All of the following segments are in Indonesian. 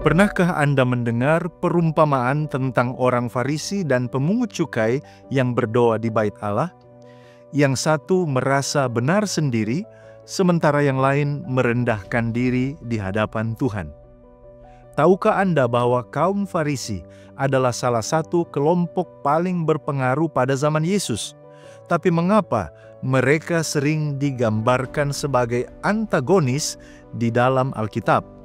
Pernahkah Anda mendengar perumpamaan tentang orang Farisi dan pemungut cukai yang berdoa di bait Allah? Yang satu merasa benar sendiri, sementara yang lain merendahkan diri di hadapan Tuhan. Tahukah Anda bahwa kaum Farisi adalah salah satu kelompok paling berpengaruh pada zaman Yesus? Tapi mengapa mereka sering digambarkan sebagai antagonis di dalam Alkitab?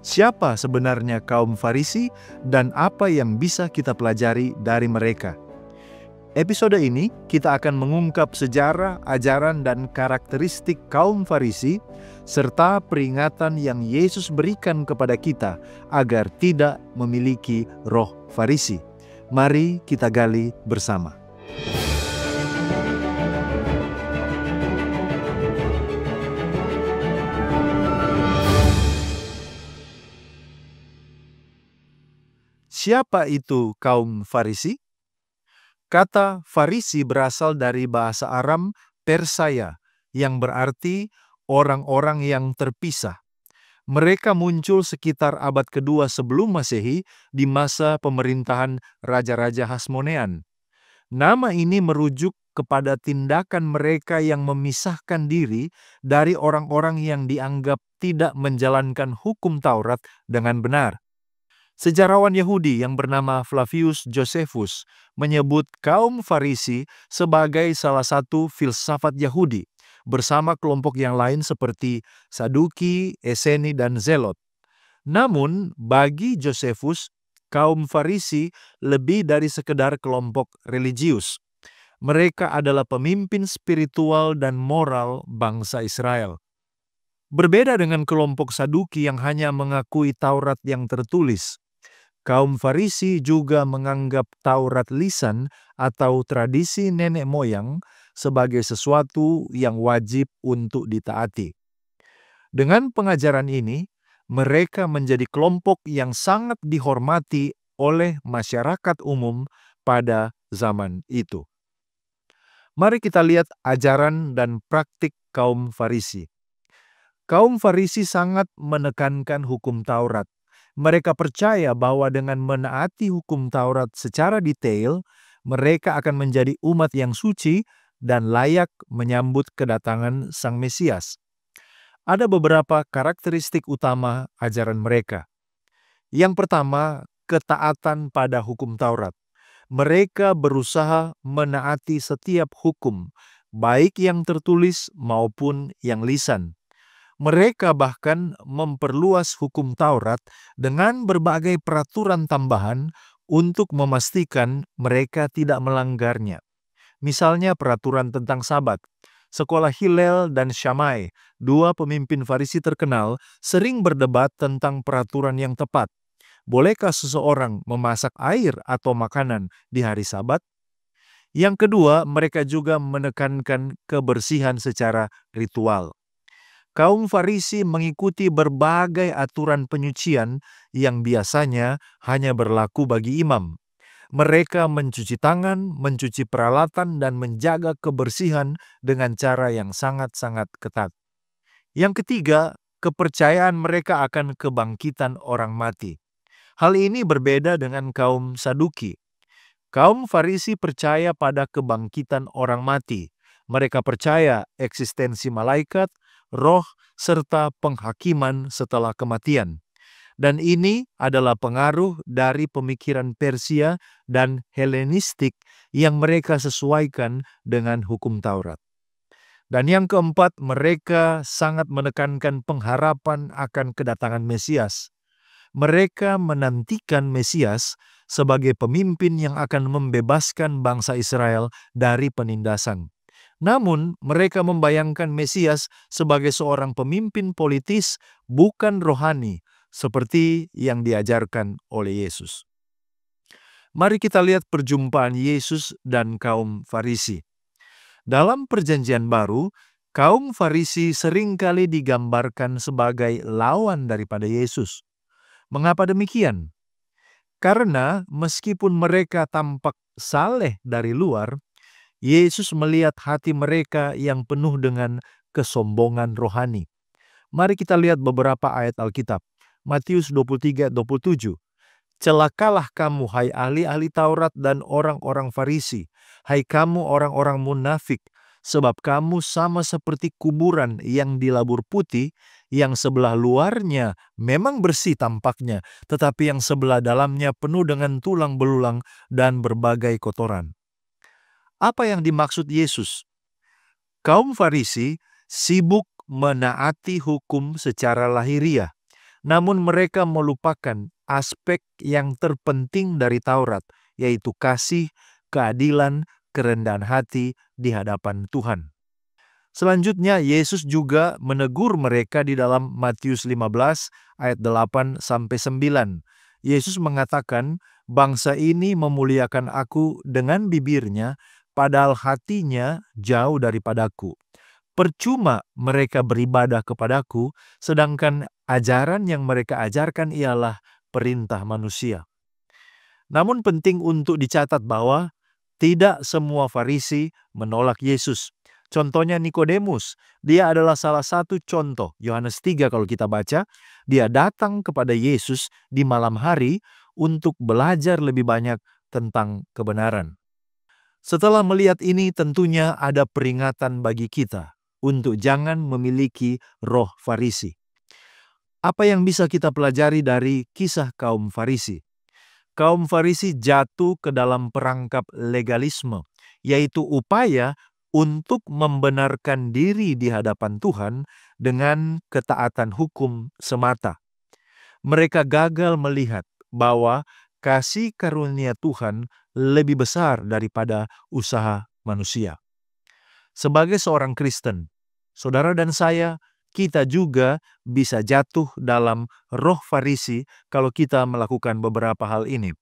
Siapa sebenarnya kaum Farisi dan apa yang bisa kita pelajari dari mereka? Episode ini kita akan mengungkap sejarah, ajaran, dan karakteristik kaum Farisi, serta peringatan yang Yesus berikan kepada kita agar tidak memiliki roh Farisi. Mari kita gali bersama. Siapa itu kaum Farisi? Kata Farisi berasal dari bahasa Aram Persaya yang berarti orang-orang yang terpisah. Mereka muncul sekitar abad kedua sebelum Masehi di masa pemerintahan Raja-Raja Hasmonean. Nama ini merujuk kepada tindakan mereka yang memisahkan diri dari orang-orang yang dianggap tidak menjalankan hukum Taurat dengan benar. Sejarawan Yahudi yang bernama Flavius Josephus menyebut kaum Farisi sebagai salah satu filsafat Yahudi, bersama kelompok yang lain seperti Saduki, Eseni, dan Zelot. Namun, bagi Josephus, kaum Farisi lebih dari sekedar kelompok religius. Mereka adalah pemimpin spiritual dan moral bangsa Israel. Berbeda dengan kelompok Saduki yang hanya mengakui Taurat yang tertulis, kaum Farisi juga menganggap Taurat lisan atau tradisi nenek moyang sebagai sesuatu yang wajib untuk ditaati. Dengan pengajaran ini, mereka menjadi kelompok yang sangat dihormati oleh masyarakat umum pada zaman itu. Mari kita lihat ajaran dan praktik kaum Farisi. Kaum Farisi sangat menekankan hukum Taurat. Mereka percaya bahwa dengan menaati hukum Taurat secara detail, mereka akan menjadi umat yang suci dan layak menyambut kedatangan Sang Mesias. Ada beberapa karakteristik utama ajaran mereka. Yang pertama, ketaatan pada hukum Taurat. Mereka berusaha menaati setiap hukum, baik yang tertulis maupun yang lisan. Mereka bahkan memperluas hukum Taurat dengan berbagai peraturan tambahan untuk memastikan mereka tidak melanggarnya. Misalnya peraturan tentang Sabat. Sekolah Hillel dan Shammai, dua pemimpin Farisi terkenal, sering berdebat tentang peraturan yang tepat. Bolehkah seseorang memasak air atau makanan di hari Sabat? Yang kedua, mereka juga menekankan kebersihan secara ritual. Kaum Farisi mengikuti berbagai aturan penyucian yang biasanya hanya berlaku bagi imam. Mereka mencuci tangan, mencuci peralatan, dan menjaga kebersihan dengan cara yang sangat-sangat ketat. Yang ketiga, kepercayaan mereka akan kebangkitan orang mati. Hal ini berbeda dengan kaum Saduki. Kaum Farisi percaya pada kebangkitan orang mati. Mereka percaya eksistensi malaikat, roh, serta penghakiman setelah kematian. Dan ini adalah pengaruh dari pemikiran Persia dan Helenistik yang mereka sesuaikan dengan hukum Taurat. Dan yang keempat, mereka sangat menekankan pengharapan akan kedatangan Mesias. Mereka menantikan Mesias sebagai pemimpin yang akan membebaskan bangsa Israel dari penindasan. Namun, mereka membayangkan Mesias sebagai seorang pemimpin politis, bukan rohani, seperti yang diajarkan oleh Yesus. Mari kita lihat perjumpaan Yesus dan kaum Farisi. Dalam Perjanjian Baru, kaum Farisi seringkali digambarkan sebagai lawan daripada Yesus. Mengapa demikian? Karena meskipun mereka tampak saleh dari luar, Yesus melihat hati mereka yang penuh dengan kesombongan rohani. Mari kita lihat beberapa ayat Alkitab. Matius 23:27. Celakalah kamu, hai ahli-ahli Taurat dan orang-orang Farisi, hai kamu orang-orang munafik, sebab kamu sama seperti kuburan yang dilabur putih, yang sebelah luarnya memang bersih tampaknya, tetapi yang sebelah dalamnya penuh dengan tulang belulang dan berbagai kotoran. Apa yang dimaksud Yesus? Kaum Farisi sibuk menaati hukum secara lahiriah, namun mereka melupakan aspek yang terpenting dari Taurat, yaitu kasih, keadilan, kerendahan hati di hadapan Tuhan. Selanjutnya, Yesus juga menegur mereka di dalam Matius 15 ayat 8-9. Yesus mengatakan, bangsa ini memuliakan aku dengan bibirnya, padahal hatinya jauh daripadaku. Percuma mereka beribadah kepadaku, sedangkan ajaran yang mereka ajarkan ialah perintah manusia. Namun penting untuk dicatat bahwa tidak semua Farisi menolak Yesus. Contohnya Nikodemus, dia adalah salah satu contoh. Yohanes 3 kalau kita baca, dia datang kepada Yesus di malam hari untuk belajar lebih banyak tentang kebenaran. Setelah melihat ini, tentunya ada peringatan bagi kita untuk jangan memiliki roh Farisi. Apa yang bisa kita pelajari dari kisah kaum Farisi? Kaum Farisi jatuh ke dalam perangkap legalisme, yaitu upaya untuk membenarkan diri di hadapan Tuhan dengan ketaatan hukum semata. Mereka gagal melihat bahwa kasih karunia Tuhan lebih besar daripada usaha manusia. Sebagai seorang Kristen, saudara dan saya, kita juga bisa jatuh dalam roh Farisi kalau kita melakukan beberapa hal ini.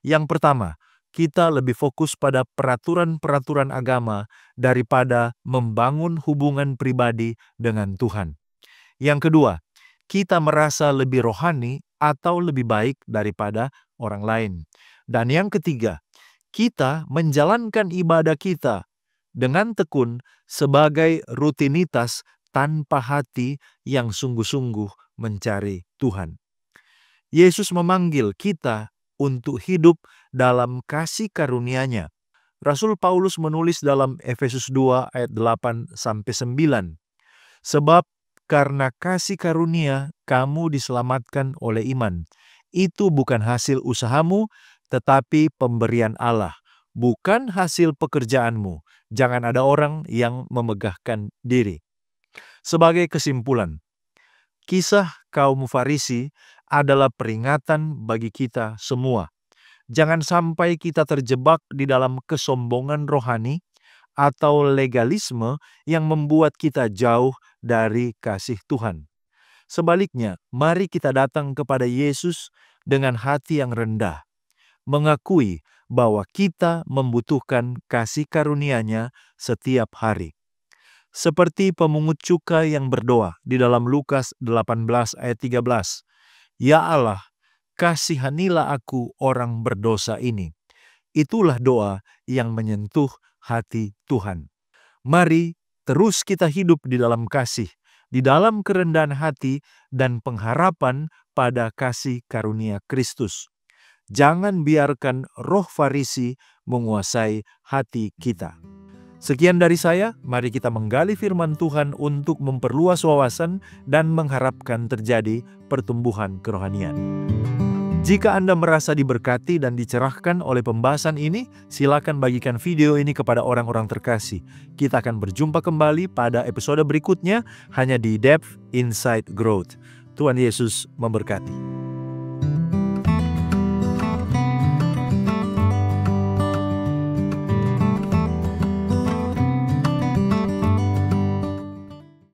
Yang pertama, kita lebih fokus pada peraturan-peraturan agama daripada membangun hubungan pribadi dengan Tuhan. Yang kedua, kita merasa lebih rohani atau lebih baik daripada orang lain. Dan yang ketiga, kita menjalankan ibadah kita dengan tekun sebagai rutinitas tanpa hati yang sungguh-sungguh mencari Tuhan. Yesus memanggil kita untuk hidup dalam kasih karunia-Nya. Rasul Paulus menulis dalam Efesus 2 ayat 8-9. Sebab karena kasih karunia kamu diselamatkan oleh iman. Itu bukan hasil usahamu, tetapi pemberian Allah, bukan hasil pekerjaanmu. Jangan ada orang yang memegahkan diri. Sebagai kesimpulan, kisah kaum Farisi adalah peringatan bagi kita semua. Jangan sampai kita terjebak di dalam kesombongan rohani atau legalisme yang membuat kita jauh dari kasih Tuhan. Sebaliknya, mari kita datang kepada Yesus dengan hati yang rendah, mengakui bahwa kita membutuhkan kasih karunia-Nya setiap hari. Seperti pemungut cukai yang berdoa di dalam Lukas 18 ayat 13. Ya Allah, kasihanilah aku orang berdosa ini. Itulah doa yang menyentuh hati Tuhan. Mari terus kita hidup di dalam kasih, di dalam kerendahan hati dan pengharapan pada kasih karunia Kristus. Jangan biarkan roh Farisi menguasai hati kita. Sekian dari saya, mari kita menggali firman Tuhan untuk memperluas wawasan dan mengharapkan terjadi pertumbuhan kerohanian. Jika Anda merasa diberkati dan dicerahkan oleh pembahasan ini, silakan bagikan video ini kepada orang-orang terkasih. Kita akan berjumpa kembali pada episode berikutnya hanya di Depth Inside Growth. Tuhan Yesus memberkati.